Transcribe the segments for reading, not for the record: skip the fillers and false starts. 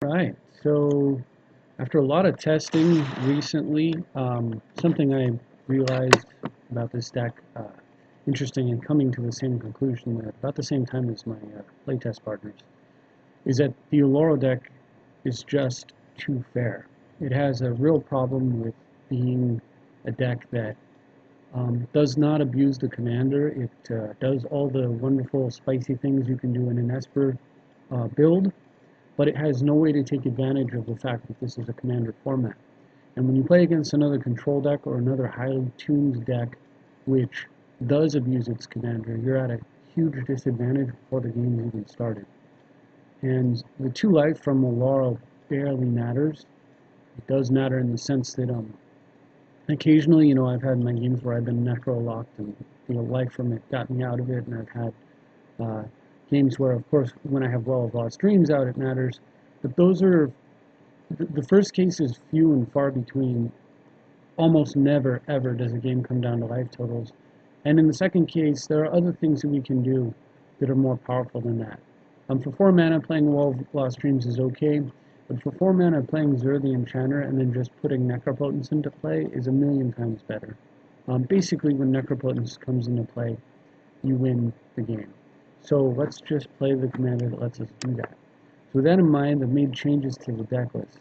Right. So after a lot of testing recently, something I realized about this deck, interesting and coming to the same conclusion at about the same time as my playtest partners, is that the Oloro deck is just too fair. It has a real problem with being a deck that does not abuse the commander. It does all the wonderful spicy things you can do in an Esper build, but it has no way to take advantage of the fact that this is a commander format. And when you play against another control deck or another highly tuned deck which does abuse its commander, you're at a huge disadvantage before the game's even started. And the 2 life from Oloro barely matters. It does matter in the sense that occasionally, I've had my games where I've been necro locked and life from it got me out of it, and I've had uh, games where, of course, when I have Well of Lost Dreams out, it matters. But those are the first case is few and far between. Almost never, ever does a game come down to life totals. And in the second case, there are other things that we can do that are more powerful than that. For 4 mana, playing Well of Lost Dreams is okay, but for 4 mana, playing Zur the Enchanter and then just putting Necropotence into play is a million times better. Basically, when Necropotence comes into play, you win the game. So let's just play the commander that lets us do that. So with that in mind, I've made changes to the deck list.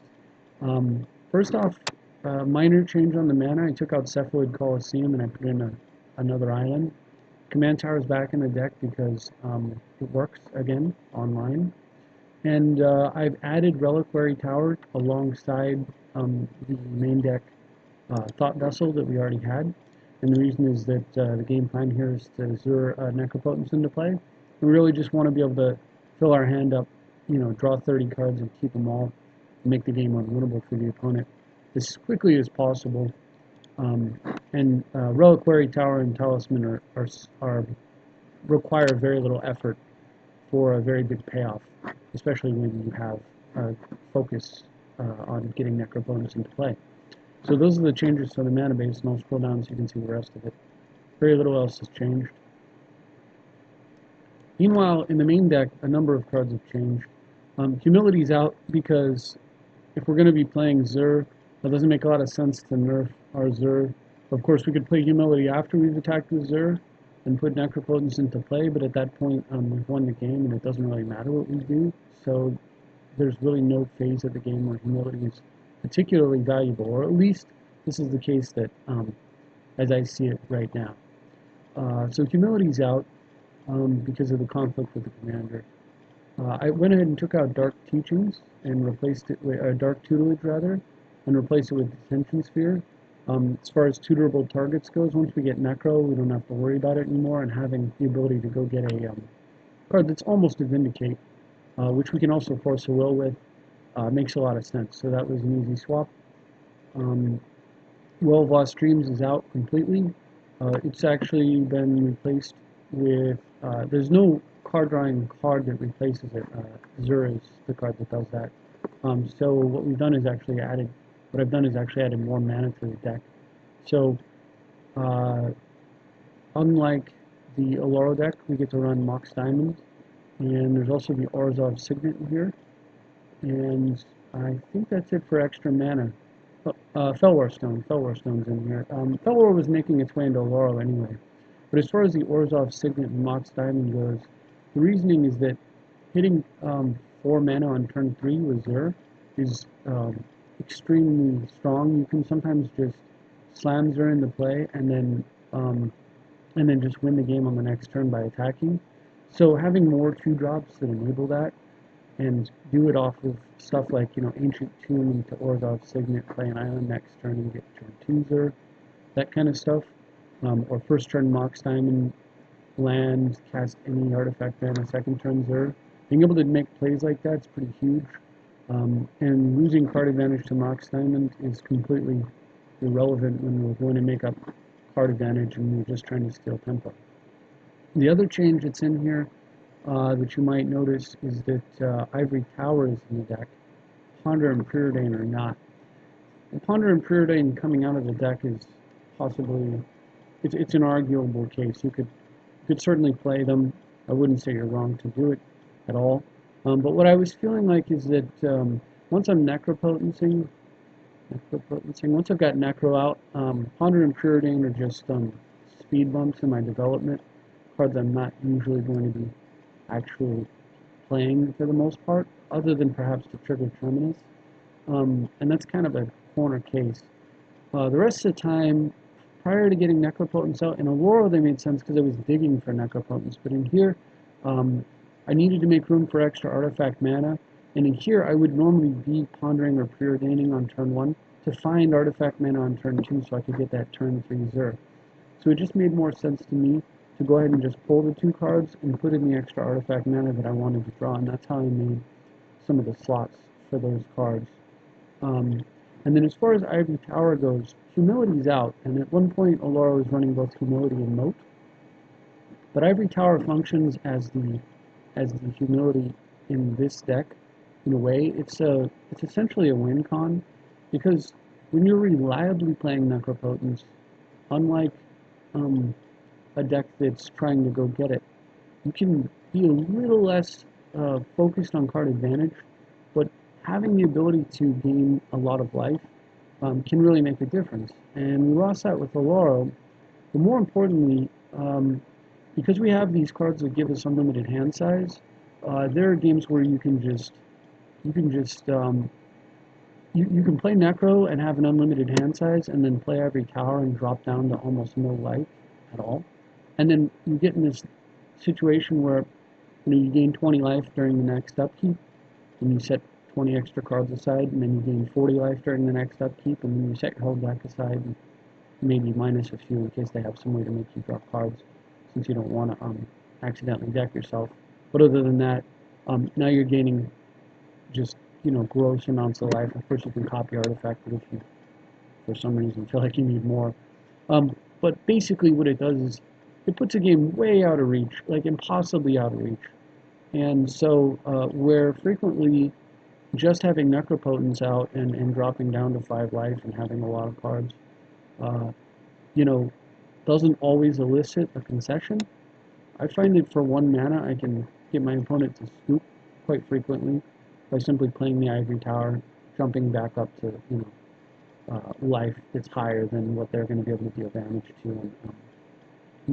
First off, minor change on the mana. I took out Cephalid Coliseum and I put in another island. Command Tower is back in the deck because it works again online. And I've added Reliquary Tower alongside the main deck Thought Vessel that we already had. And the reason is that the game plan here is to Zur Necropotence into play. We really just want to be able to fill our hand up, draw 30 cards and keep them all, and make the game unwinnable for the opponent as quickly as possible. And Reliquary Tower and Talisman are require very little effort for a very big payoff, especially when you have focus on getting Necropotence into play. So those are the changes to the mana base, and I'll scroll down so you can see the rest of it. Very little else has changed. Meanwhile, in the main deck, a number of cards have changed. Humility's out because if we're going to be playing Zur, it doesn't make a lot of sense to nerf our Zur. Of course, we could play Humility after we've attacked the Zur and put Necropotence into play, but at that point, we've won the game and it doesn't really matter what we do. So there's really no phase of the game where Humility is particularly valuable, or at least this is the case that as I see it right now. So Humility's out because of the conflict with the commander. I went ahead and took out Dark Teachings and replaced it with Dark Tutelage rather, and replaced it with Detention Sphere. As far as tutorable targets goes, once we get Necro, we don't have to worry about it anymore, and having the ability to go get a card that's almost a Vindicate, which we can also force a will with, makes a lot of sense. So that was an easy swap. Well of Lost Dreams is out completely. It's actually been replaced with, there's no card drawing card that replaces it. Zur is the card that does that. So what I've done is actually added more mana to the deck. So unlike the Oloro deck, we get to run Mox Diamond, and there's also the Orzhov Signet in here. And I think that's it for extra mana. Felwar Stone's in here. Felwar was making its way into Oloro anyway. But as far as the Orzhov Signet and Mox Diamond goes, the reasoning is that hitting 4 mana on turn 3 with Zur is extremely strong. You can sometimes just slam Zur into play and then just win the game on the next turn by attacking. So having more 2-drops that enable that and do it off of stuff like, Ancient Tomb into Orzhov Signet, play an island next turn and get turn 2 Zur, that kind of stuff. Or first turn Mox Diamond, land, cast any artifact there on a second turn Zur. Being able to make plays like that is pretty huge. And losing card advantage to Mox Diamond is completely irrelevant when we're going to make up card advantage and we're just trying to steal tempo. The other change that's in here that you might notice is that Ivory Tower is in the deck. Ponder and Preordain are not. The Ponder and Preordain coming out of the deck is possibly, it's an arguable case. You could certainly play them. I wouldn't say you're wrong to do it at all. But what I was feeling like is that once I'm necropotencing, once I've got necro out, Ponder and Preordain are just speed bumps in my development, cards I'm not usually going to be actually playing for the most part, other than perhaps to trigger Terminus. And that's kind of a corner case. The rest of the time, prior to getting Necropotence out, in Oloro they made sense because I was digging for Necropotence, but in here, I needed to make room for extra artifact mana, and in here I would normally be pondering or preordaining on turn 1 to find artifact mana on turn 2 so I could get that turn 3 Xur. So it just made more sense to me to go ahead and just pull the 2 cards and put in the extra artifact mana that I wanted to draw, and that's how I made some of the slots for those cards. And then as far as Ivory Tower goes, Humility's out, and at one point Oloro was running both Humility and Moat. But Ivory Tower functions as the Humility in this deck. In a way, it's essentially a win con, because when you're reliably playing Necropotence, unlike a deck that's trying to go get it, you can be a little less focused on card advantage, but having the ability to gain a lot of life can really make a difference. And we lost that with Oloro, but more importantly, because we have these cards that give us unlimited hand size, there are games where you can play Necro and have an unlimited hand size, and then play Ivory Tower and drop down to almost no life at all. And then you get in this situation where you gain 20 life during the next upkeep, and you set 20 extra cards aside, and then you gain 40 life during the next upkeep, and then you set your whole deck aside, and maybe minus a few in case they have some way to make you drop cards, since you don't want to accidentally deck yourself. But other than that, now you're gaining just gross amounts of life. Of course, you can copy artifact if you, for some reason, feel like you need more. But basically, what it does is it puts a game way out of reach, like impossibly out of reach. And so, where frequently just having Necropotence out and dropping down to 5 life and having a lot of cards, doesn't always elicit a concession. I find that for 1 mana, I can get my opponent to scoop quite frequently by simply playing the Ivory Tower, jumping back up to life that's higher than what they're going to be able to deal damage to, and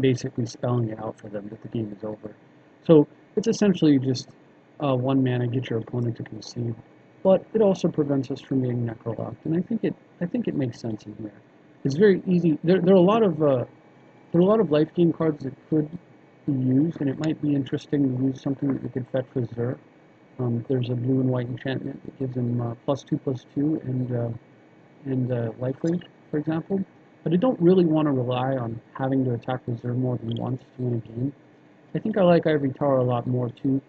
basically spelling it out for them that the game is over. So it's essentially just 1 mana, get your opponent to concede, but it also prevents us from being necro-locked, and I think it makes sense in here. It's very easy. There are a lot of life gain cards that could be used, and it might be interesting to use something that we could fetch with Xur. There's a blue and white enchantment that gives him +2/+2 and lifelink, for example. But I don't really want to rely on having to attack with Xur more than once to win a game. I think I like Ivory Tower a lot more too,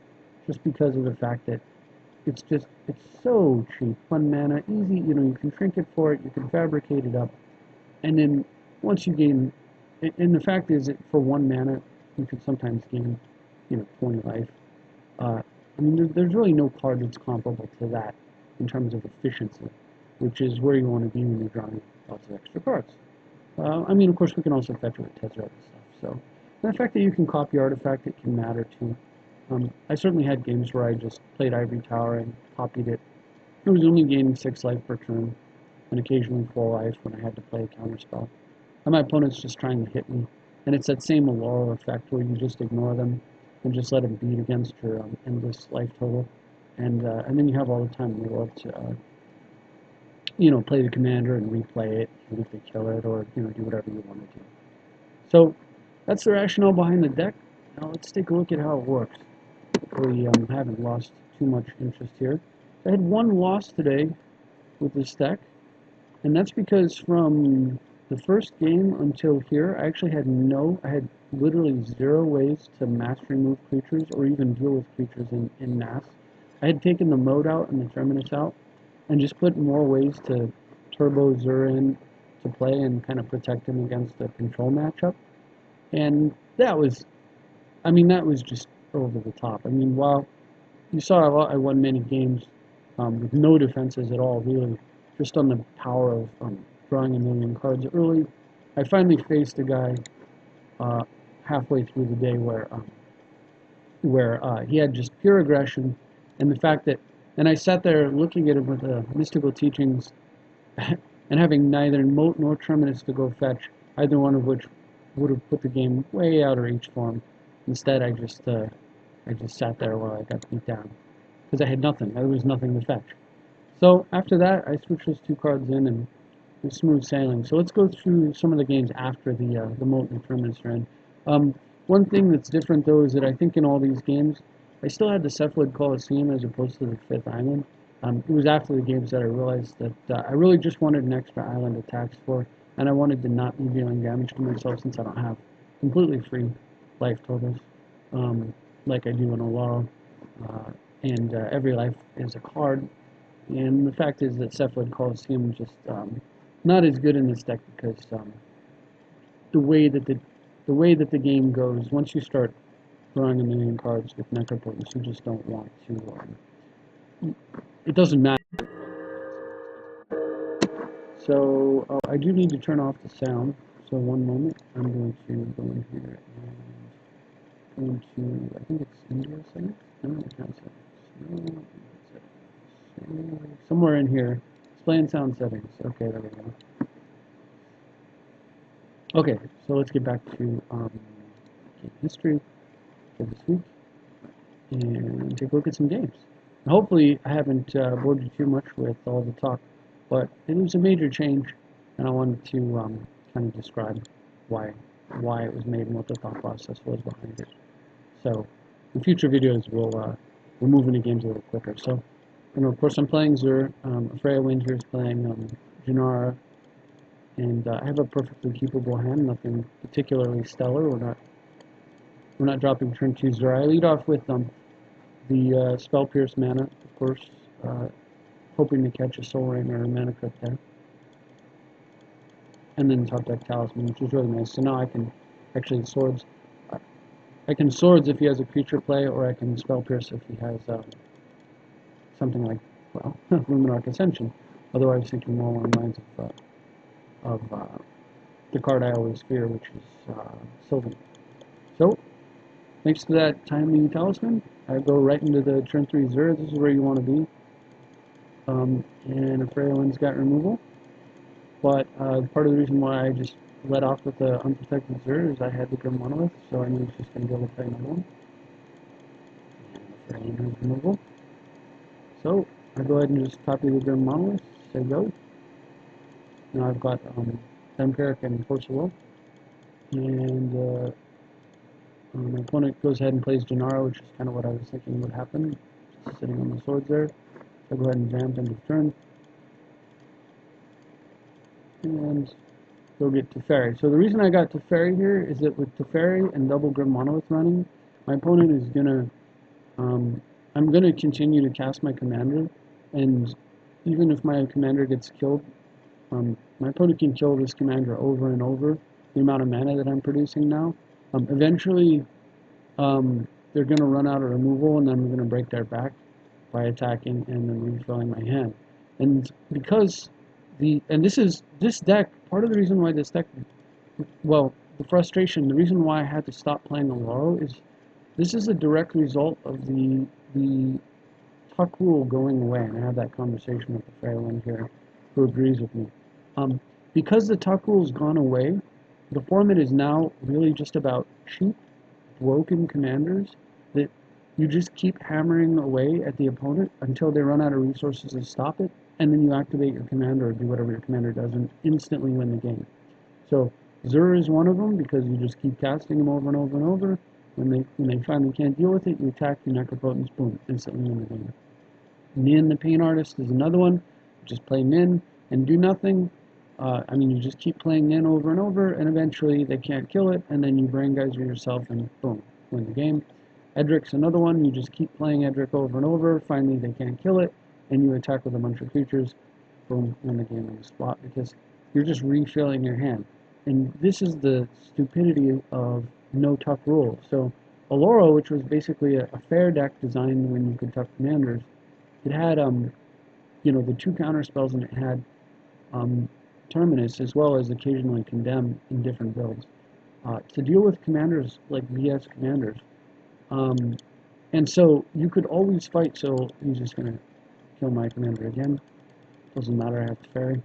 just because of the fact that it's so cheap. 1 mana, easy. You can trinket for it, you can fabricate it up, and then once you gain, and the fact is that for 1 mana, you can sometimes gain 20 life. There's really no card that's comparable to that in terms of efficiency, which is where you want to be when you're drawing lots of extra cards. Of course, we can also fetch it with Tezzeret and stuff. So, and the fact that you can copy artifact, it can matter too. I certainly had games where I just played Ivory Tower and copied it. It was only gaining 6 life per turn, and occasionally 4 life when I had to play a counterspell. And my opponent's just trying to hit me, and it's that same Oloro effect where you just ignore them and just let them beat against your endless life total, and then you have all the time in the world to play the commander and replay it, and if they kill it, or do whatever you want to do. So that's the rationale behind the deck. Now let's take a look at how it works. We haven't lost too much interest here. I had 1 loss today with this deck, and that's because from the first game until here, I actually had literally 0 ways to mass remove creatures or even deal with creatures in mass. I had taken the mode out and the terminus out, and just put more ways to turbo Xur in to play and kind of protect him against the control matchup. And that was just over the top. While you saw I won many games with no defenses at all, really, just on the power of drawing a million cards early, I finally faced a guy halfway through the day where he had just pure aggression, And the fact that, and I sat there looking at it with the mystical teachings and having neither moat nor terminus to go fetch, either one of which would have put the game way out of reach for him. Instead, I just sat there while I got beat down because I had nothing. There was nothing to fetch. So after that, I switched those two cards in and it was smooth sailing. So let's go through some of the games after the moat and terminus are in. One thing that's different though is that I think in all these games, I still had the Cephalid Coliseum as opposed to the fifth island. It was after the games that I realized that I really just wanted an extra island to tax for, and I wanted to not be dealing damage to myself since I don't have completely free life totals like I do in Oloro. And every life is a card. And the fact is that Cephalid Coliseum is just not as good in this deck because the way that the game goes, once you start drawing a million cards with Necropotence, you just don't want to. It doesn't matter. So I do need to turn off the sound. So one moment, I'm going to go in here and go into, I think it's India settings. No, account settings. No, somewhere in here, display and sound settings. Okay, there we go. Okay, so let's get back to game history for this week and take a look at some games. And hopefully, I haven't bored you too much with all the talk, but it was a major change, and I wanted to kind of describe why it was made and what the thought process was behind it. So, in future videos, we'll move into games a little quicker. So, of course, I'm playing Zur. Freya Wind here is playing Jinara, and I have a perfectly keepable hand. Nothing particularly stellar. We're not dropping turn 2 Zur. I lead off with the Spell Pierce mana, of course, hoping to catch a Soul Ring or a Mana Crypt there, and then top deck Talisman, which is really nice. So now I can actually swords. I can swords if he has a creature play, or I can Spell Pierce if he has something like, well, Luminarch Ascension. Although I was thinking more along the lines of the card I always fear, which is Sylvan. So, thanks to that timely Talisman, I go right into the turn 3 Zur. This is where you want to be. And Freya Wind's got removal. But part of the reason why I just let off with the unprotected Zur is I had the Grim Monolith, so I knew he was just going to be able to play another one. And Freya Wind has removal. So, I go ahead and just copy the Grim Monolith, say go. Now I've got Vampiric and Force of Will. And my opponent goes ahead and plays Jinara, which is kind of what I was thinking would happen. Just sitting on the swords there. So I go ahead and vamp into the turn. And go get Teferi. So the reason I got Teferi here is that with Teferi and double Grim Monolith running, my opponent is gonna I'm gonna continue to cast my commander, and even if my commander gets killed, my opponent can kill this commander over and over, the amount of mana that I'm producing now. Eventually, they're going to run out of removal, and then I'm going to break their back by attacking and then refilling my hand. And because this deck, part of the reason why this deck, well, the frustration, the reason why I had to stop playing Oloro is this is a direct result of the Tuck rule going away, and I had that conversation with the Fairwind here, who agrees with me. Because the Tuck rule's gone away, the format is now really just about cheap, broken commanders that you just keep hammering away at the opponent until they run out of resources to stop it, and then you activate your commander or do whatever your commander does and instantly win the game. So Zur is one of them because you just keep casting them over and over and over. When they finally can't deal with it, you attack your Necropotence, boom, instantly win the game. Nin, the Pain Artist, is another one. Just play Nin and do nothing. You just keep playing Nin over and over, and eventually they can't kill it, and then you Brain Geyser yourself, and boom, win the game. Edric's another one. You just keep playing Edric over and over. Finally, they can't kill it, and you attack with a bunch of creatures. Boom, win the game on the spot, because you're just refilling your hand. And this is the stupidity of no Tuck rule. So Oloro, which was basically a fair deck designed when you could Tuck commanders, it had the 2 counter spells, and it had Terminus, as well as occasionally Condemn in different builds. To deal with commanders like VS commanders, And so you could always fight. So he's just going to kill my commander again. Doesn't matter, I have the fairy.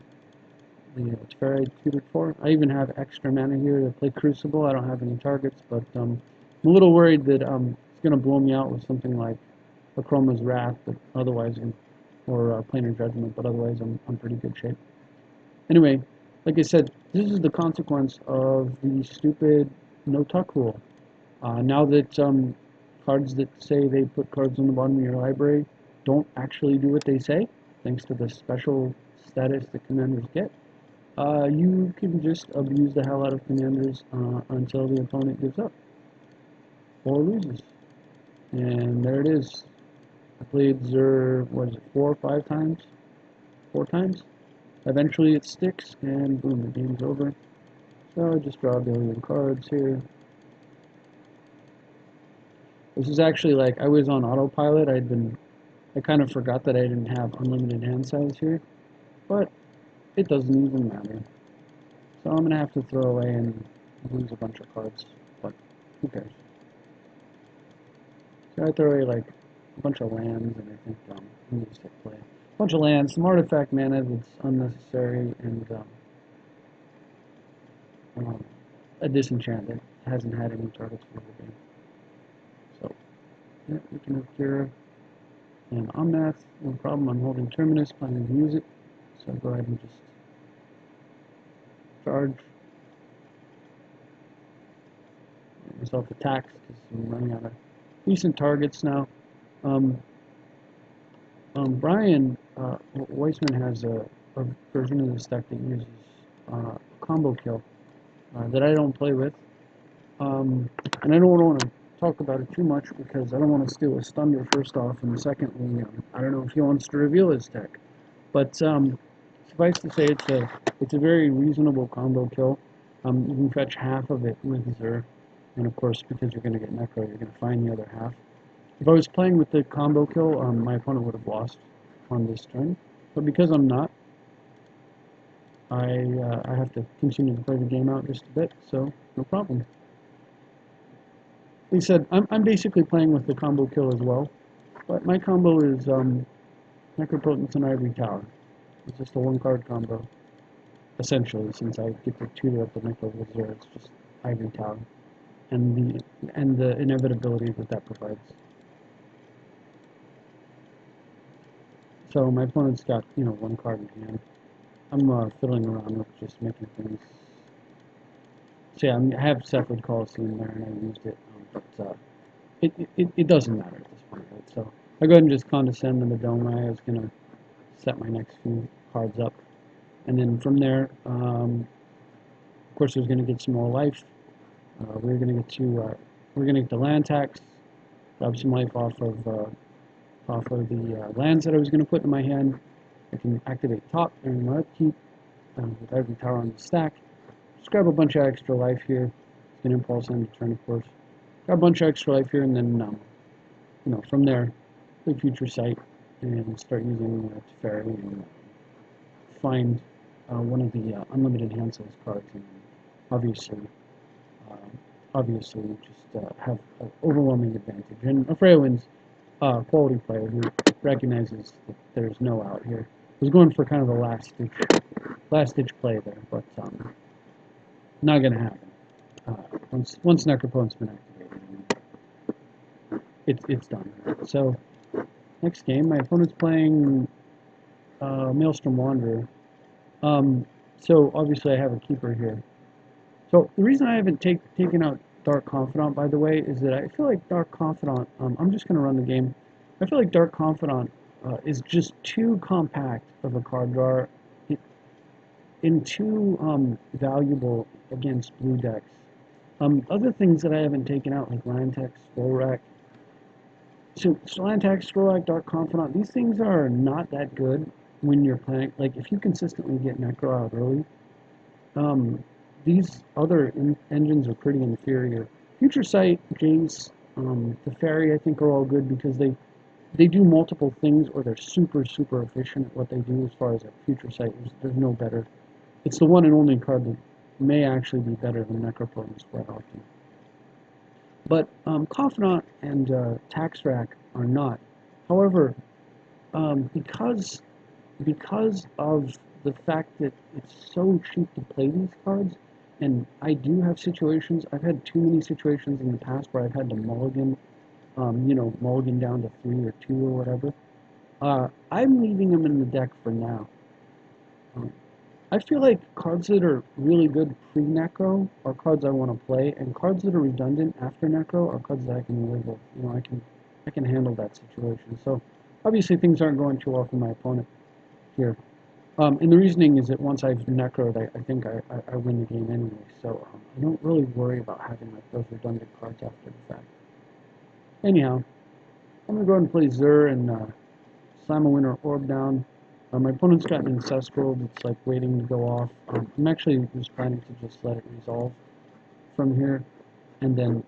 The fairy I tutored for. I even have extra mana here to play Crucible. I don't have any targets, but I'm a little worried that it's going to blow me out with something like Chroma's Wrath, but otherwise, or Planar Judgment, but otherwise I'm pretty good shape. Anyway, like I said, this is the consequence of the stupid no-tuck rule. Now that cards that say they put cards on the bottom of your library don't actually do what they say, thanks to the special status that commanders get, you can just abuse the hell out of commanders until the opponent gives up or loses. And there it is. I played Zer, what is it, 4 or 5 times? 4 times? Eventually it sticks, and boom, the game's over. So I just draw a billion cards here. This is actually like, I was on autopilot. I kind of forgot that I didn't have unlimited hand size here, but it doesn't even matter. So I'm going to have to throw away and lose a bunch of cards, but who cares? So I throw away like a bunch of lands, and I think I'm going to just play a bunch of lands, some artifact mana that's unnecessary, and a disenchant that hasn't had any targets for the game. So, yeah, we can have Kira and Omnath, no problem. I'm holding Terminus, planning to use it, so go ahead and just charge. Get myself attacked because I'm running out of decent targets now. Brian Weissman has a version of this deck that uses combo kill that I don't play with. And I don't want to talk about it too much because I don't want to steal his thunder, first off, and secondly, I don't know if he wants to reveal his deck. But suffice to say, it's a very reasonable combo kill. You can fetch half of it with Zer, and of course, because you're going to get Necro, you're going to find the other half. If I was playing with the combo kill, my opponent would have lost on this turn. But because I'm not, I have to continue to play the game out just a bit, so no problem. He said, I'm basically playing with the combo kill as well, but my combo is Necropotence and Ivory Tower. It's just a 1-card combo, essentially, since I get to tutor up the Necro with Zer. It's just Ivory Tower, and the inevitability that provides. So my opponent's got, 1 card in hand. I'm fiddling around with just making things. So yeah, I have Separate Coliseum there, and I used it, but it doesn't matter at this point, right? So I go ahead and just condescend to the Dome. I was going to set my next few cards up, and then from there, of course, I was going to get some more life. We're going to get the land tax, grab some life off of the lands that I was going to put in my hand. I can activate top and my upkeep with Ivory Tower on the stack. Just grab a bunch of extra life here. It's going to impulse end the turn, of course. Grab a bunch of extra life here, and then from there, play Future Sight and start using Teferi and find one of the unlimited hand size cards, and obviously just have an overwhelming advantage. And Freyawinn's quality player who recognizes that there's no out here. Was going for kind of a last ditch play there, but not going to happen. Once Necropotent's been activated, it's done. So next game, my opponent's playing Maelstrom Wanderer. So obviously I have a keeper here. So the reason I haven't taken out Dark Confidant, by the way, is that I feel like Dark Confidant, I'm just going to run the game. I feel like Dark Confidant is just too compact of a card drawer and too valuable against blue decks. Other things that I haven't taken out, like Lantex, Spolrak. So Lantex, Spolrak, Dark Confidant, these things are not that good when you're playing. Like, if you consistently get Necro out early, these other engines are pretty inferior. Future Sight, Jace, the Fairy, I think are all good because they do multiple things, or they're super efficient at what they do as far as a Future Sight. There's no better. It's the one and only card that may actually be better than Necropotence quite often. But Confidant and Tax Rack are not. However, because of the fact that it's so cheap to play these cards, and I do have situations. I've had too many situations in the past where I've had to mulligan, mulligan down to 3 or 2 or whatever. I'm leaving them in the deck for now. Um, I feel like cards that are really good pre-Necro are cards I want to play, and cards that are redundant after Necro are cards that I can live with. I can handle that situation. So obviously things aren't going too well for my opponent here. And the reasoning is that once I've Necroed, I think I win the game anyway. So I don't really worry about having like those redundant cards after the fact. Anyhow, I'm gonna go ahead and play Zur and slam a Winter Orb down. My opponent's got an Ancestral that's like waiting to go off. I'm actually just planning to just let it resolve from here, and then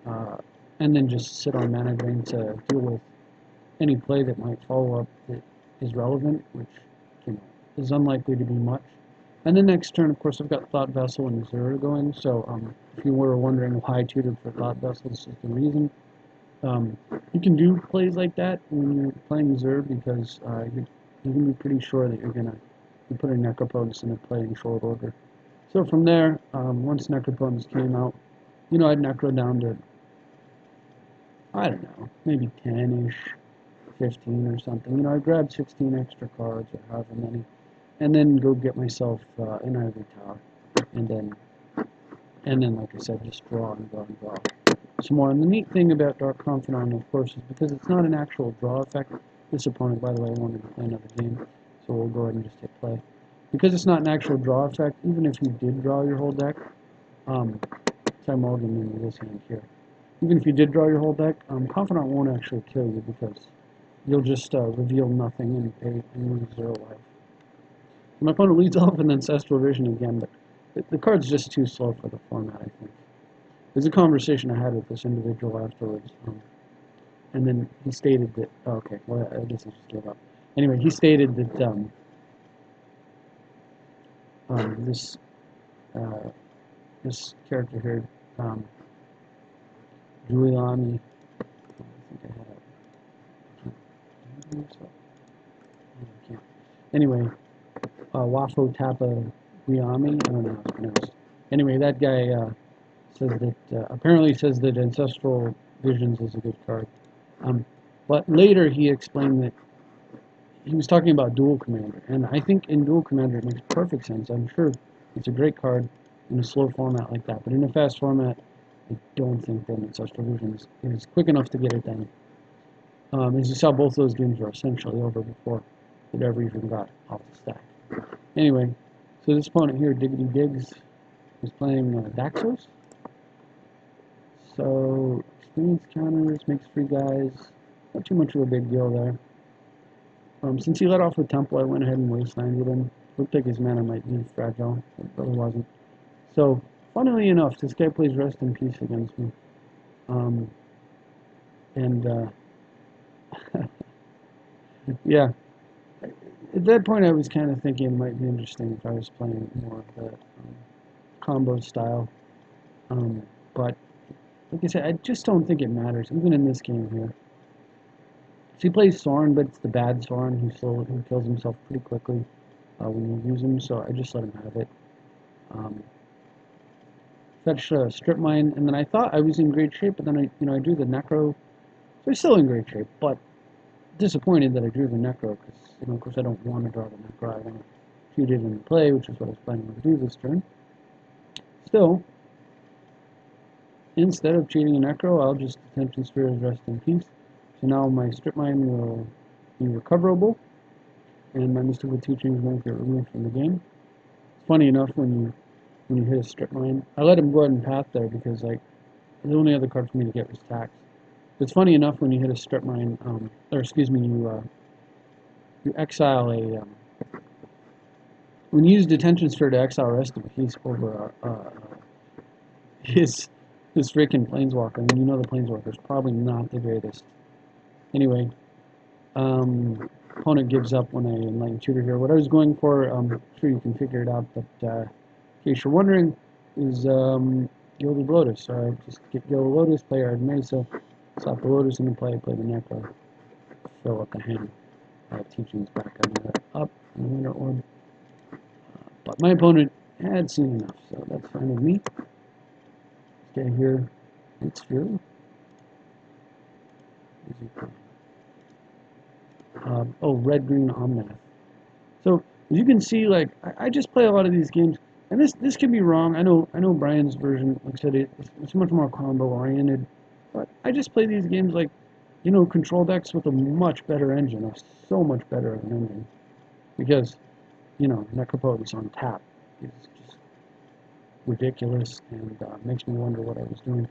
just sit on mana drain to deal with any play that might follow up that is relevant, which is unlikely to be much. And then next turn, of course, I've got Thought Vessel and Zur going. So if you were wondering why I tutored for Thought Vessel, this is the reason. You can do plays like that when you're playing Zur because you can be pretty sure that you're gonna be putting Necropotence into play in short order. So from there, once Necropotence came out, I'd Necro down to, I don't know, maybe 10-ish, 15 or something. I grabbed 16 extra cards or however many, and then go get myself an Ivory Tower, and then like I said, just draw and draw and draw some more. And the neat thing about Dark Confidant, of course, is because it's not an actual draw effect. This opponent, by the way, wanted to play another game, so we'll go ahead and just hit play. Because it's not an actual draw effect, even if you did draw your whole deck, try mulligan into this hand here. Even if you did draw your whole deck, Confidant won't actually kill you because you'll just reveal nothing and pay and lose 0 life. My opponent leads off with Ancestral Vision again, but the card's just too slow for the format, I think. There's a conversation I had with this individual afterwards, and then he stated that, oh, okay, well, I guess I just gave up. Anyway, he stated that this character here, Giuliani, I think I had a, I can't. Anyway, Wafo Tapa Guiami, I don't know how it's pronounced. Anyway, that guy says that, apparently says that Ancestral Visions is a good card. But later he explained that he was talking about Dual Commander, and I think in Dual Commander it makes perfect sense. I'm sure it's a great card in a slow format like that, but in a fast format, I don't think that Ancestral Visions is quick enough to get it done. As you saw, both those games were essentially over before it ever even got off the stack. Anyway, so this opponent here, Diggity Diggs, is playing Daxos. So, experience counters, makes free guys, not too much of a big deal there. Since he let off with Temple, I went ahead and wastelanded him. Looked like his mana might be fragile, but it wasn't. So, funnily enough, this guy plays Rest in Peace against me. Yeah. At that point, I was kind of thinking it might be interesting if I was playing more of the combo style. But, like I said, I just don't think it matters, even in this game here. So he plays Sorin, but it's the bad Sorin who kills himself pretty quickly when you use him, so I just let him have it. Fetch Strip Mine, and then I thought I was in great shape, but then I drew the Necro, so I'm still in great shape, but disappointed that I drew the Necro, because, of course I don't want to draw the Necro, I want to shoot it in play, which is what I was planning to do this turn. Still, instead of cheating a Necro, I'll just Attention Sphere as Rest in Peace. So now my Strip Mine will be recoverable, and my Mystical Teachings won't get removed from the game. It's funny enough when you hit a Strip Mine. I let him go ahead and path there because the only other card for me to get was Tax. But it's funny enough when you hit a Strip Mine, you exile a when you use Detention Sphere to exile Rest in Peace over his freaking Planeswalker, and you know the Planeswalker is probably not the greatest. Anyway, opponent gives up when I Enlighten Tutor here. What I was going for, I'm sure you can figure it out, but in case you're wondering, is Yielded Lotus. So I just get Yielded Lotus, play Ard Mesa, slap the Lotus into play the Necro, fill up the hand. Teachings back on that up in the winter orb. But my opponent had seen enough, so that's fine with me. Stay here. It's Fury. Oh, red-green Omnath. So as you can see, like I just play a lot of these games, and this can be wrong. I know Brian's version, like I said, it's much more combo oriented, but I just play these games like, you know, control decks with a much better engine, so much better of an engine, because, you know, Necropotence on tap is just ridiculous and makes me wonder what I was doing.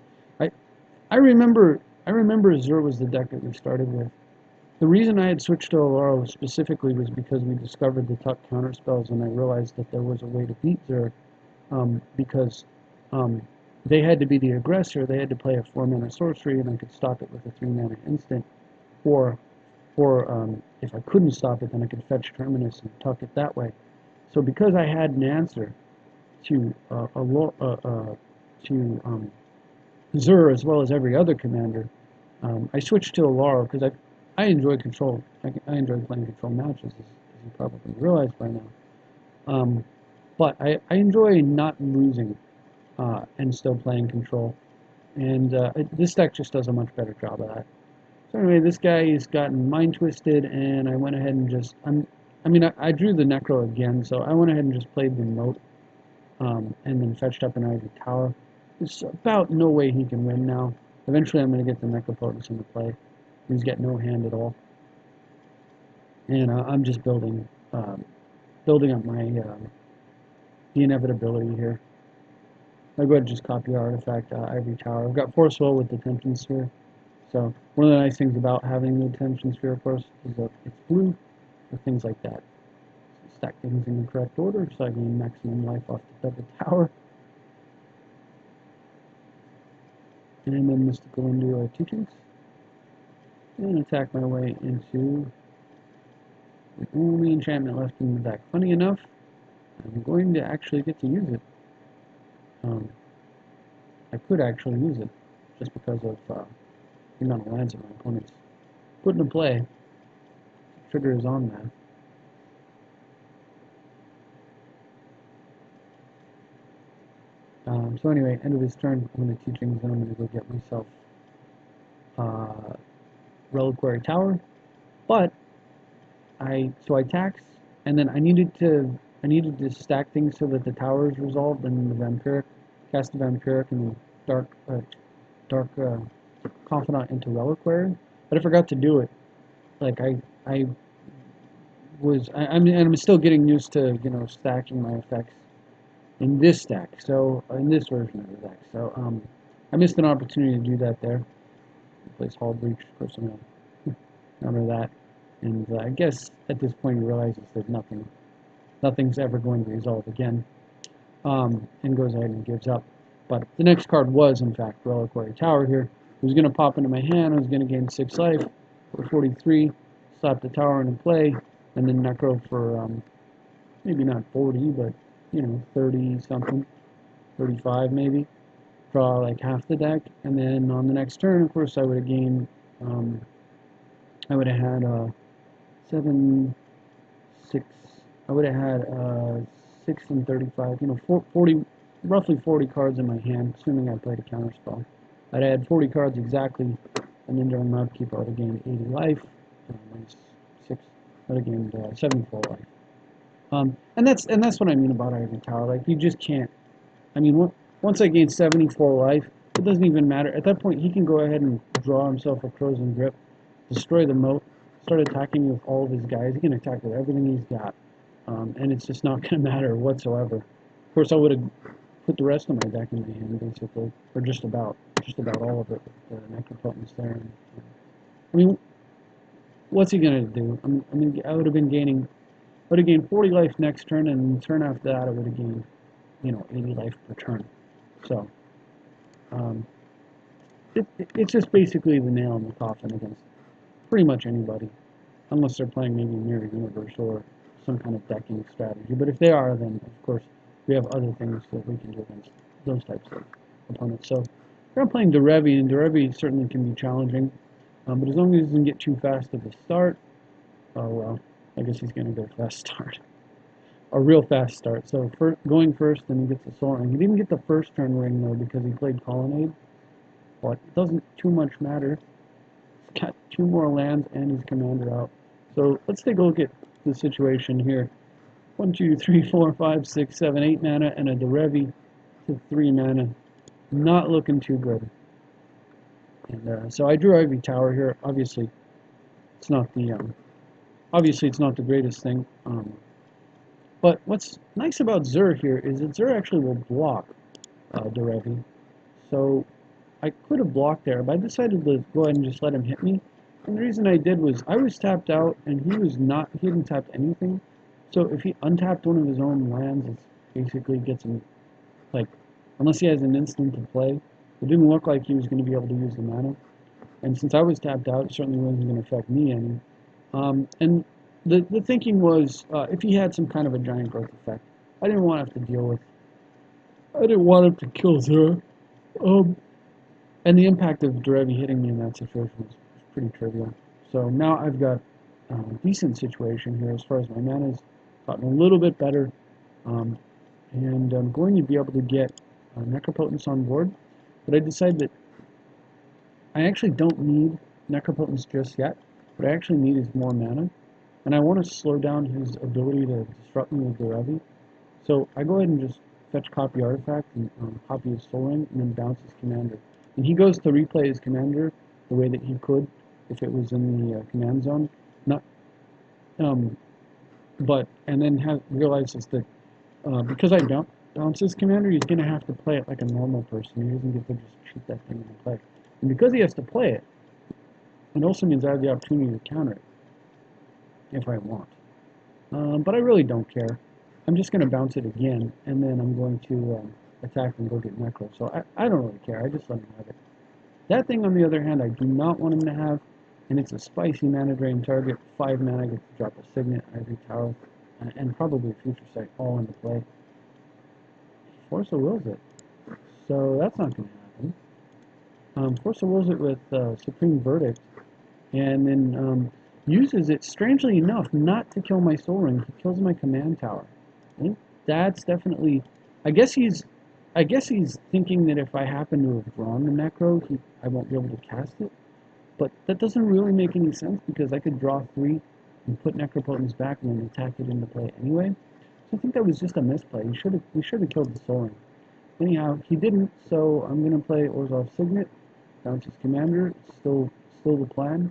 I remember Azure was the deck that we started with. The reason I had switched to Oloro specifically was because we discovered the Tuck counterspells, and I realized that there was a way to beat Azure, because they had to be the aggressor. They had to play a 4-mana sorcery, and I could stop it with a 3-mana instant. Or if I couldn't stop it, then I could fetch Terminus and tuck it that way. So because I had an answer to Zur as well as every other commander, I switched to Oloro because I enjoy control. I enjoy playing control matches, as you probably realize by now. But I enjoy not losing and still playing control. And this deck just does a much better job of that. So anyway, this guy has gotten mind twisted, and I went ahead and just I drew the Necro again, so I went ahead and just played the Moat, and then fetched up an Ivory Tower. There's about no way he can win now. Eventually, I'm going to get the Necropotence into play. He's got no hand at all, and I'm just building up my the inevitability here. I'll go ahead and just copy our artifact, Ivory Tower. I've got Force Will with the Tension Sphere. So one of the nice things about having the Tension Sphere, of course, is that it's blue, or things like that. So stack things in the correct order, so I gain maximum life off the double tower. And then Mystical into Teachings. And attack my way into the only enchantment left in the deck. Funny enough, I'm going to actually get to use it. I could actually use it, just because of the amount of lands that my opponent's put into play. The trigger is on that. So anyway, end of his turn, I'm going to Teachings, and I'm going to go get myself Reliquary Tower. But I tax, and then I needed to stack things so that the tower is resolved, and the Vampiric, cast the Vampiric and the Dark Confidant into Reliquary. But I forgot to do it. Like I'm still getting used to, you know, stacking my effects in this deck. So in this version of the deck. So I missed an opportunity to do that there. Replace Hall Breach. Of course, I'm gonna remember that. And I guess at this point he realizes that nothing's ever going to resolve again, and goes ahead and gives up. But the next card was, in fact, Reliquary Tower here. It was going to pop into my hand. I was going to gain 6 life for 43, slap the tower into play, and then Necro for maybe not 40, but, you know, 30-something, 35 maybe. Draw like half the deck, and then on the next turn, of course, I would have gained, I would have had 7, 6, I would have had 6 and 35, you know, 40, roughly 40 cards in my hand, assuming I played a counterspell. I'd had 40 cards exactly, and then during my upkeep, I would have gained 80 life, minus 6, I would have gained 74 life. And that's what I mean about Ivory Tower. Like, you just can't. I mean, once I gain 74 life, it doesn't even matter. At that point, he can go ahead and draw himself a Frozen Grip, destroy the moat, start attacking with all of his guys. He can attack with everything he's got, and it's just not going to matter whatsoever. Of course, I would have put the rest of my deck in my hand, basically, or just about all of it with the Necropotence there. And, I mean, what's he going to do? I mean, I would have gained 40 life next turn, and the turn after that, I would have gained, you know, 80 life per turn. So, it's just basically the nail in the coffin against pretty much anybody, unless they're playing maybe Mirror Universe or some kind of decking strategy. But if they are, then of course we have other things that we can do against those types opponents. So here I'm playing Derevy, and Derevy certainly can be challenging, but as long as he doesn't get too fast at the start, oh well, I guess he's going to go fast start. A real fast start. So going first, then he gets the Soul Ring. He didn't get the first turn ring though because he played Colonnade, but it doesn't too much matter. He's got 2 more lands and his commander out. So let's take a look at the situation here. 1, 2, 3, 4, 5, 6, 7, 8 mana and a Derevy to 3 mana. Not looking too good. And so I drew Ivory Tower here. Obviously, it's not the greatest thing. But what's nice about Zur here is that Zur actually will block Derevy. So I could have blocked there, but I decided to go ahead and just let him hit me. And the reason I did was I was tapped out and he hadn't tapped anything. So if he untapped one of his own lands, it basically gets him, like, unless he has an instant to play, it didn't look like he was going to be able to use the mana. And since I was tapped out, it certainly wasn't going to affect me any. And the thinking was, if he had some kind of a giant growth effect, I didn't want to have to deal with. I didn't want him to kill Zero. And the impact of Derevy hitting me in that situation was pretty trivial. So now I've got a decent situation here as far as my mana's gotten a little bit better. And I'm going to be able to get Necropotence on board. But I decided that I actually don't need Necropotence just yet. What I actually need is more mana. And I want to slow down his ability to disrupt me with Derevy. So I go ahead and just fetch copy artifact and copy his Soul Ring and then bounce his commander. And he goes to replay his commander the way that he could if it was in the command zone. And then realizes that because I bounce his commander, he's going to have to play it like a normal person. He doesn't get to just shoot that thing into play. And because he has to play it, it also means I have the opportunity to counter it if I want. But I really don't care. I'm just going to bounce it again, and then I'm going to attack and go get Necro. So I don't really care. I just let him have it. That thing, on the other hand, I do not want him to have, and it's a spicy mana drain target. 5 mana, I get to drop a Signet, Ivory Tower, and probably a Future Sight all into play. Force of Wills it. So that's not going to happen. Force of Wills it with Supreme Verdict, and then uses it, strangely enough, not to kill my Soul Ring. He kills my command tower. I think that's definitely. I guess he's thinking that if I happen to have drawn the Necro, I won't be able to cast it. But that doesn't really make any sense because I could draw 3 and put Necropotence back and then attack it into play anyway. So I think that was just a misplay. He should have killed the Soul Ring. Anyhow, he didn't. So I'm gonna play Orzhov's Signet, bounce his commander. It's still the plan.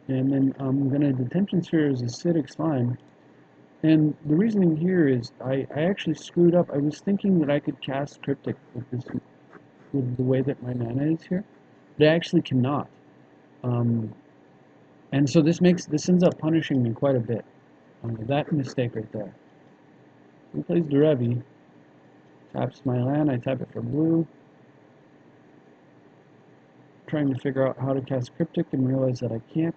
And then I'm going to Detention Sphere as acidic slime. And the reasoning here is I actually screwed up. I was thinking that I could cast Cryptic with the way that my mana is here, but I actually cannot. And so this ends up punishing me quite a bit. That mistake right there. He plays Derevy, taps my land, I tap it for blue. Trying to figure out how to cast Cryptic and realize that I can't.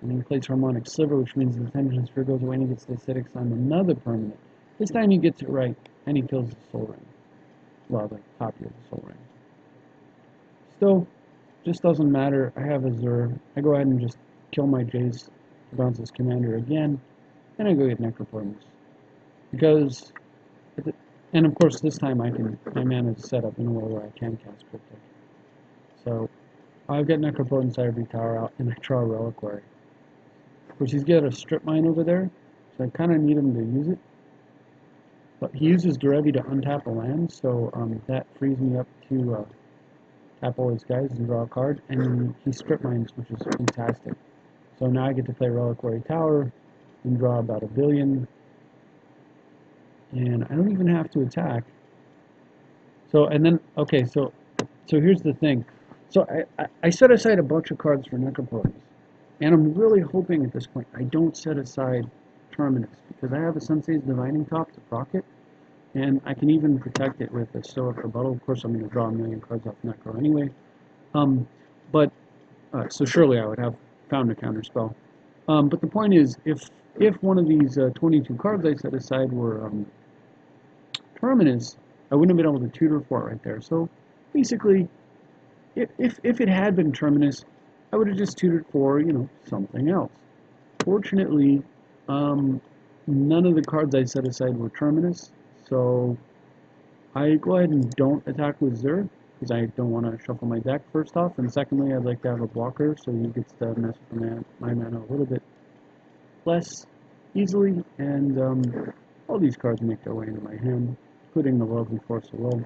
And he plays Harmonic Sliver, which means the Detention Sphere goes away and he gets the acidic slime, another permanent. This time he gets it right, and he kills the Soul Ring. Well, the copy of the Soul Ring. Still, just doesn't matter. I have a Zur. I go ahead and just kill my Jace, bounce his commander again, and I go get Necropotence. Because, and of course this time my mana is set up in a way where I can cast Cryptic. So, I've got Necropotence, Ivory Tower out, and I draw a Reliquary. Of course, he's got a Strip Mine over there, so I kind of need him to use it. But he uses Derevy to untap a land, so that frees me up to tap all his guys and draw a card. And he Strip Mines, which is fantastic. So now I get to play Reliquary Tower and draw about 1 billion. And I don't even have to attack. So, and then, okay, so here's the thing. So I set aside a bunch of cards for Necropotence. And I'm really hoping at this point I don't set aside Terminus, because I have a Sensei's Divining Top to proc it, and I can even protect it with a Stoic Rebuttal. Of course, I'm going to draw 1 million cards off Necro anyway. So surely I would have found a counterspell. But the point is, if one of these 22 cards I set aside were Terminus, I wouldn't have been able to tutor for it right there. So basically, if it had been Terminus, I would have just tutored for, something else. Fortunately, none of the cards I set aside were Terminus, so I go ahead and don't attack with Zur, because I don't want to shuffle my deck, first off, and secondly, I'd like to have a blocker, so he gets to mess with my mana a little bit less easily, and all these cards make their way into my hand, including the Lovely Force of Will.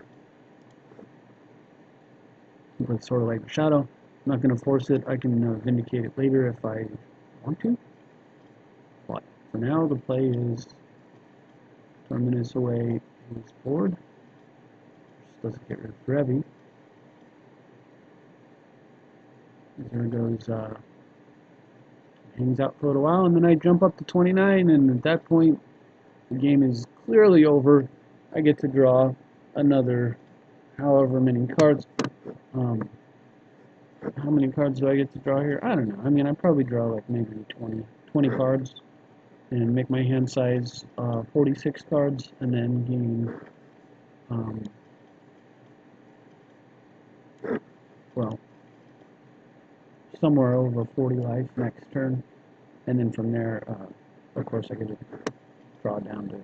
It's sort of like a shadow. I'm not going to force it. I can vindicate it later if I want to. But for now, the play is Terminus away his board. Just doesn't get rid of Derevy. There goes, hangs out for a little while, and then I jump up to 29, and at that point, the game is clearly over. I get to draw another however many cards. How many cards do I get to draw here? I don't know. I mean, I probably draw like maybe 20 cards and make my hand size 46 cards, and then gain, well, somewhere over 40 life next turn, and then from there, of course, I get to draw down to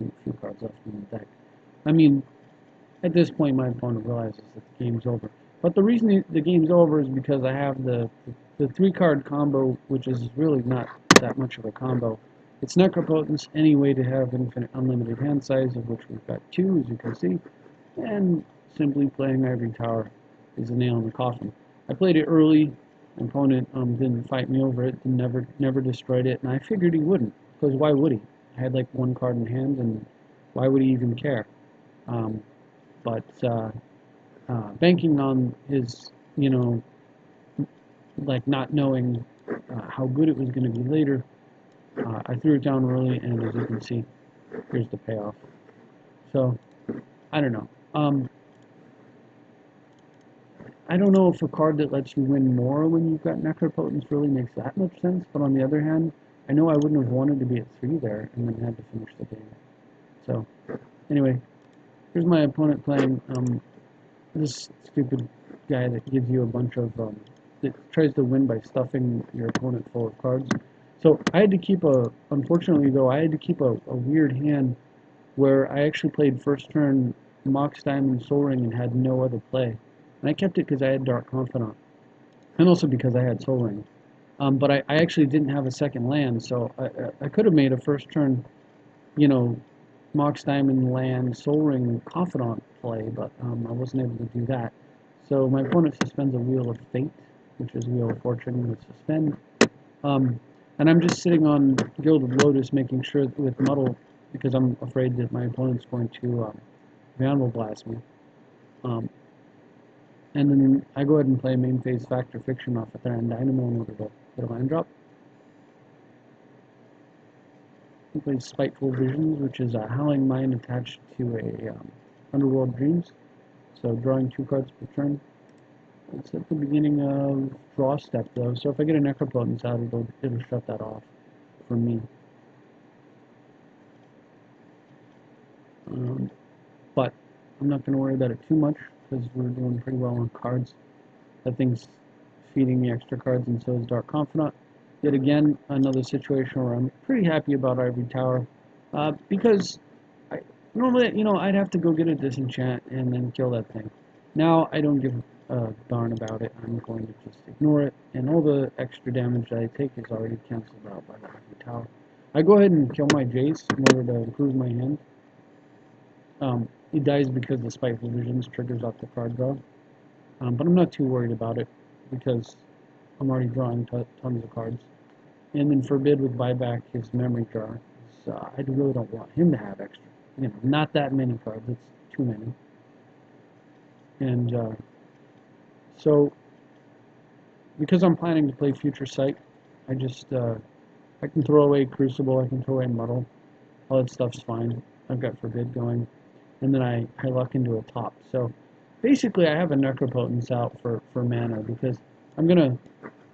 a few cards left in the deck. I mean, at this point, my opponent realizes that the game's over. But the reason the game's over is because I have the 3-card combo, which is really not that much of a combo. It's Necropotence, any way to have infinite unlimited hand size, of which we've got 2, as you can see, and simply playing Ivory Tower is a nail in the coffin. I played it early. My opponent didn't fight me over it, and never destroyed it, and I figured he wouldn't, because why would he? I had like 1 card in hand, and why would he even care? But banking on his, like not knowing how good it was going to be later, I threw it down early, and as you can see, here's the payoff. So, I don't know. I don't know if a card that lets you win more when you've got Necropotence really makes that much sense, but on the other hand, I know I wouldn't have wanted to be at 3 there and then had to finish the game. So, anyway, here's my opponent playing this stupid guy that gives you a bunch of, that tries to win by stuffing your opponent full of cards. So I had to keep unfortunately though, I had to keep a weird hand where I actually played first turn Mox Diamond Soul Ring and had no other play. And I kept it because I had Dark Confidant, and also because I had Soul Ring. But I actually didn't have a second land, so I could have made a first turn, Mox Diamond land Soul Ring Confidant play, but I wasn't able to do that. So my opponent suspends a Wheel of Fate, which is Wheel of Fortune with Suspend. And I'm just sitting on Gilded Lotus, making sure that with Muddle, because I'm afraid that my opponent's going to Vandal Blast me. And then I go ahead and play main phase Factor Fiction off of Theron Dynamo in order to get a land drop. He plays Spiteful Visions, which is a Howling Mind attached to a Underworld Dreams. So drawing 2 cards per turn. It's at the beginning of draw step though, so if I get a Necropotence out, it'll shut that off for me. But I'm not going to worry about it too much, because we're doing pretty well on cards. That thing's feeding me extra cards, and so is Dark Confidant. Yet again, another situation where I'm pretty happy about Ivory Tower, because normally, I'd have to go get a disenchant and then kill that thing. Now, I don't give a darn about it. I'm going to just ignore it, and all the extra damage that I take is already canceled out by the Ivory Tower. I go ahead and kill my Jace in order to improve my hand. He dies because the Spiteful Visions triggers off the card draw. But I'm not too worried about it, because I'm already drawing tons of cards. And then Forbid with buyback his memory draw. So I really don't want him to have extra. Not that many cards. It's too many. And so, because I'm planning to play Future Sight, I just, I can throw away Crucible, I can throw away Muddle. All that stuff's fine. I've got Forbid going. And then I luck into a top. So basically I have a Necropotence out for mana, because I'm going to,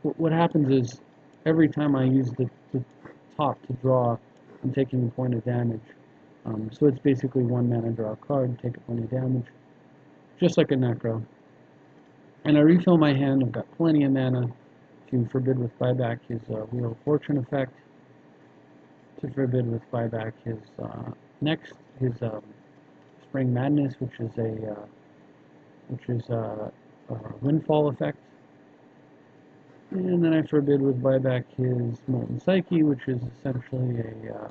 what happens is every time I use the top to draw, I'm taking a point of damage. So it's basically 1 mana, draw a card, take a 20 damage, just like a Necro. And I refill my hand. I've got plenty of mana to forbid with buyback his Wheel of Fortune effect, to forbid with buyback his his Spring Madness, which is a windfall effect, and then I forbid with buyback his Molten Psyche, which is essentially a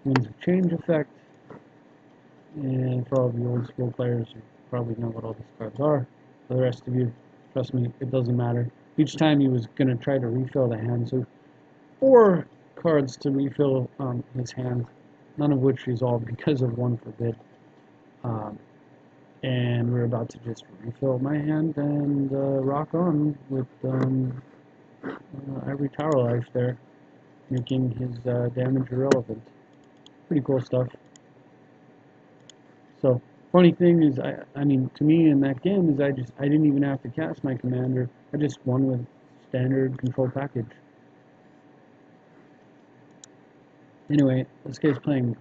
Winds of Change effect. And for all of you old school players, you probably know what all these cards are. For the rest of you, trust me, it doesn't matter. Each time he was going to try to refill the hand, so 4 cards to refill his hand, none of which resolved because of 1 forbid. And we're about to just refill my hand and rock on with Ivory Tower life there, making his damage irrelevant. Pretty cool stuff. So, funny thing is, I mean, to me in that game is I didn't even have to cast my commander. I just won with standard control package. Anyway, this guy's playing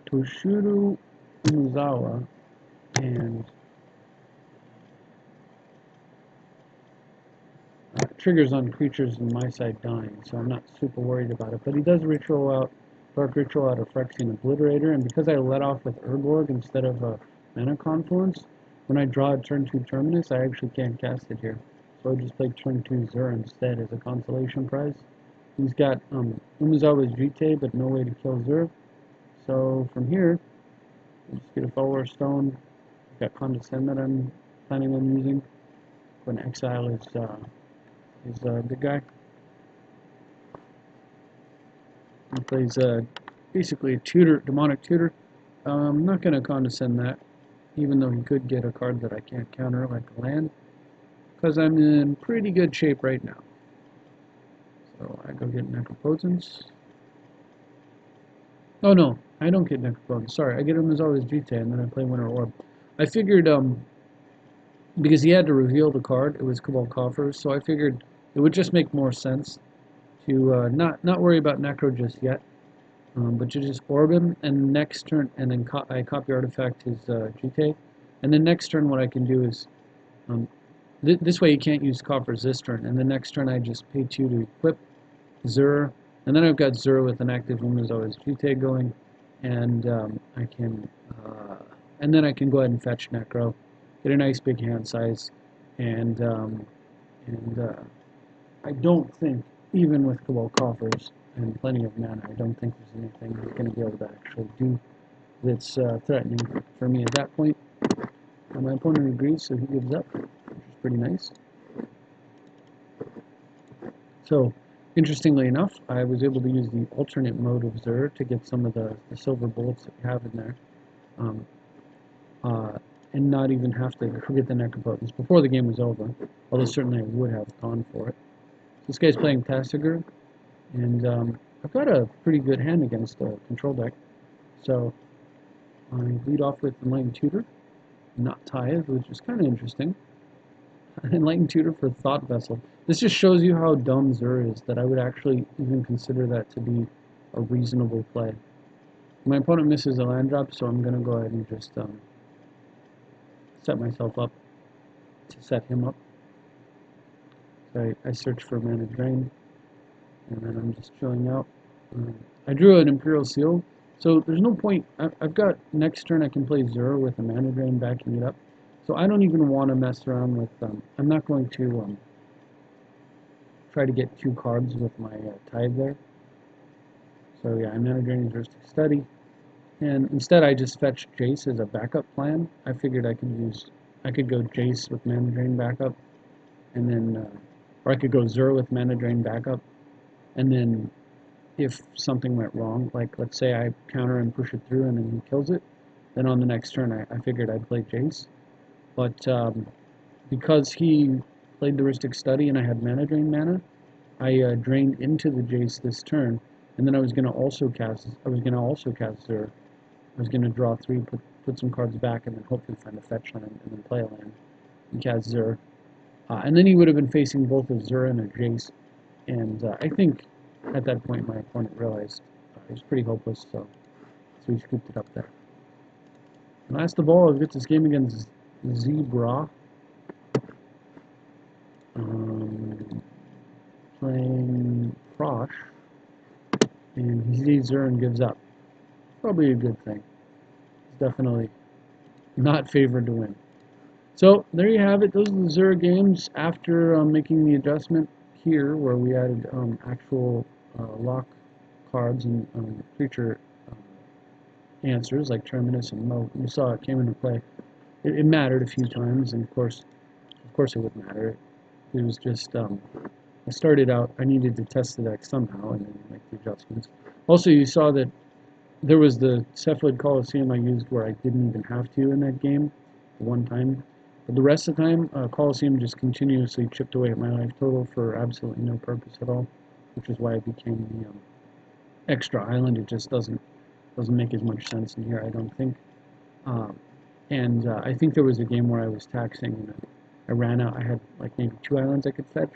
Toshiro Umezawa, and triggers on creatures on my side dying, so I'm not super worried about it. But he does ritual out, Dark Ritual out of Phyrexian Obliterator, and because I let off with Urborg instead of Mana Confluence, when I draw a turn 2 Terminus, I actually can't cast it here. So I just played turn 2 Zur instead as a consolation prize. He's got Umezawa's Jite, but no way to kill Zur. So from here, I'll just get a Follower Stone. I've got Condescend that I'm planning on using. Going to exile his big guy. He plays basically a tutor, demonic tutor. I'm not going to condescend that, even though he could get a card that I can't counter, like a land, because I'm in pretty good shape right now. So I go get Necropotence. Oh no, I don't get Necropotence. Sorry, I get him as always Jite, and then I play Winter Orb. I figured, because he had to reveal the card, it was Cabal Coffers, so I figured it would just make more sense to not worry about Necro just yet, but to just orb him, and next turn, and then I copy artifact his Jite, and then next turn what I can do is, this way you can't use Coffers this turn, and the next turn I just pay 2 to equip Zur, and then I've got Zur with an active Umezawa's Jite going, and I can, and then I can go ahead and fetch Necro, get a nice big hand size, and I don't think, even with Cabal Coffers and plenty of mana, I don't think there's anything that's going to be able to actually do that's threatening for me at that point. And my opponent agrees, so he gives up, which is pretty nice. So, interestingly enough, I was able to use the alternate mode of Zur to get some of the silver bullets that we have in there, and not even have to get the Necropotence before the game was over, although certainly I would have gone for it. This guy's playing Tasigur, and I've got a pretty good hand against a control deck, so I lead off with Enlightened Tutor, not Tithe, which is kind of interesting. Enlightened Tutor for Thought Vessel. This just shows you how dumb Zur is, that I would actually even consider that to be a reasonable play. My opponent misses a land drop, so I'm going to go ahead and just set myself up to set him up. So I search for Mana Drain, and then I'm just chilling out. I drew an Imperial Seal, so there's no point. I've got next turn I can play Zur with a Mana Drain backing it up. So I don't even want to mess around with I'm not going to try to get 2 cards with my Tithe there. So yeah, I'm Mana Draining Juristic Study. And instead I just fetched Jace as a backup plan. I figured I could go Jace with Mana Drain backup, and then, or I could go Zur with Mana Drain backup, and then if something went wrong, like let's say I counter and push it through and then he kills it, then on the next turn I figured I'd play Jace. But because he played the Ristic Study and I had Mana Drain mana, I drained into the Jace this turn, and then I was going to also cast Zur. I was going to draw 3, put some cards back, and then hopefully find a fetch land, and then play a land and cast Zur. And then he would have been facing both a Zur and a Jace, and I think at that point my opponent realized it was pretty hopeless, so so he scooped it up there. And last of all, I've got this game against Zebra. Playing Frosh, and he sees her and gives up. Probably a good thing. He's definitely not favored to win. So there you have it. Those are the Zura games after making the adjustment here, where we added actual lock cards and creature answers like Terminus and Mo. You saw it came into play. It mattered a few times, and of course it would matter. It was just I started out, I needed to test the deck somehow and then make the adjustments. Also, you saw that there was the Cephalid Coliseum I used where I didn't even have to in that game one time. But the rest of the time, Coliseum just continuously chipped away at my life total for absolutely no purpose at all, which is why it became the extra island. It just doesn't make as much sense in here, I don't think. I think there was a game where I was taxing and I ran out. I had like maybe 2 islands I could fetch.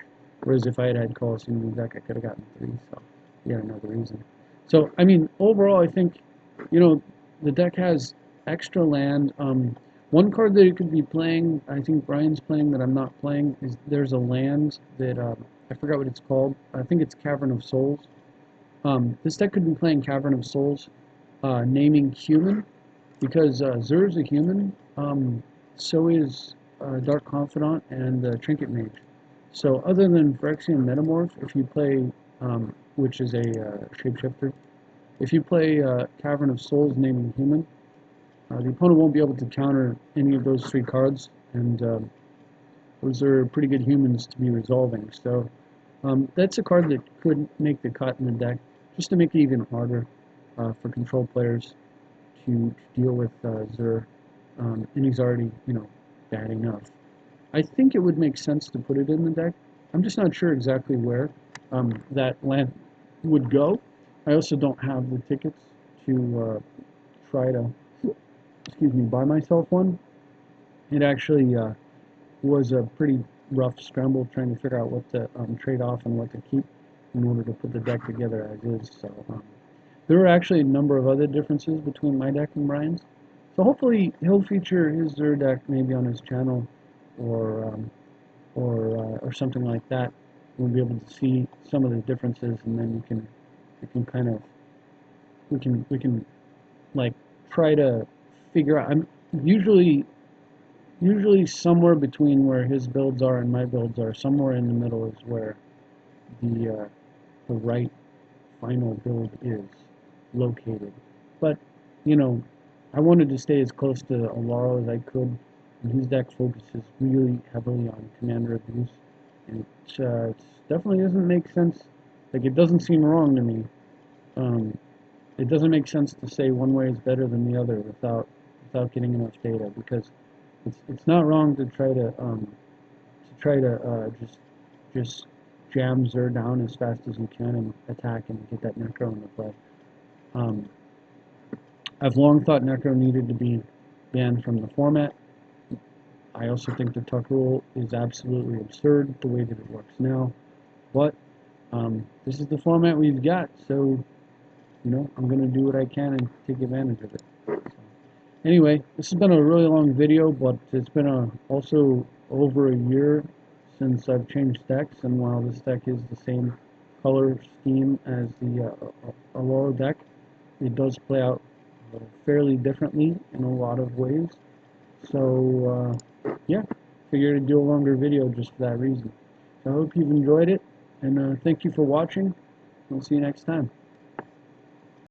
Whereas if I had had Coliseum in the deck, I could have gotten 3, so yeah, another reason. So, I mean, overall, I think, you know, the deck has extra land. One card that it could be playing, I think Brian's playing that I'm not playing, is there's a land that, I forgot what it's called. I think it's Cavern of Souls. This deck could be playing Cavern of Souls, naming human, because Zura's a human, so is Dark Confidant and Trinket Mage. So other than Phyrexian Metamorph, if you play, which is a shapeshifter, if you play Cavern of Souls naming human, the opponent won't be able to counter any of those 3 cards, and those are pretty good humans to be resolving. So that's a card that could make the cut in the deck, just to make it even harder for control players to deal with Zur, and he's already, you know, bad enough. I think it would make sense to put it in the deck. I'm just not sure exactly where that land would go. I also don't have the tickets to try to, buy myself one. It actually was a pretty rough scramble trying to figure out what to trade off and what to keep in order to put the deck together as is. So there are actually a number of other differences between my deck and Brian's. So hopefully he'll feature his Zur deck maybe on his channel or something like that. We'll be able to see some of the differences, and then we can like try to figure out. I'm usually somewhere between where his builds are and my builds are. Somewhere in the middle is where the right final build is located. But you know, I wanted to stay as close to Oloro as I could. And his deck focuses really heavily on commander abuse, and it definitely doesn't make sense. Like, it doesn't seem wrong to me. It doesn't make sense to say one way is better than the other without getting enough data, because it's not wrong to try to just jam Zur down as fast as you can and attack and get that Necro into play. I've long thought Necro needed to be banned from the format. I also think the Tuck rule is absolutely absurd the way that it works now, but this is the format we've got, so you know, I'm going to do what I can and take advantage of it. So, anyway, this has been a really long video, but it's been also over a year since I've changed decks, and while this deck is the same color scheme as the Oloro deck, it does play out fairly differently in a lot of ways. So yeah, figured to do a longer video just for that reason. So I hope you've enjoyed it, and thank you for watching. We'll see you next time.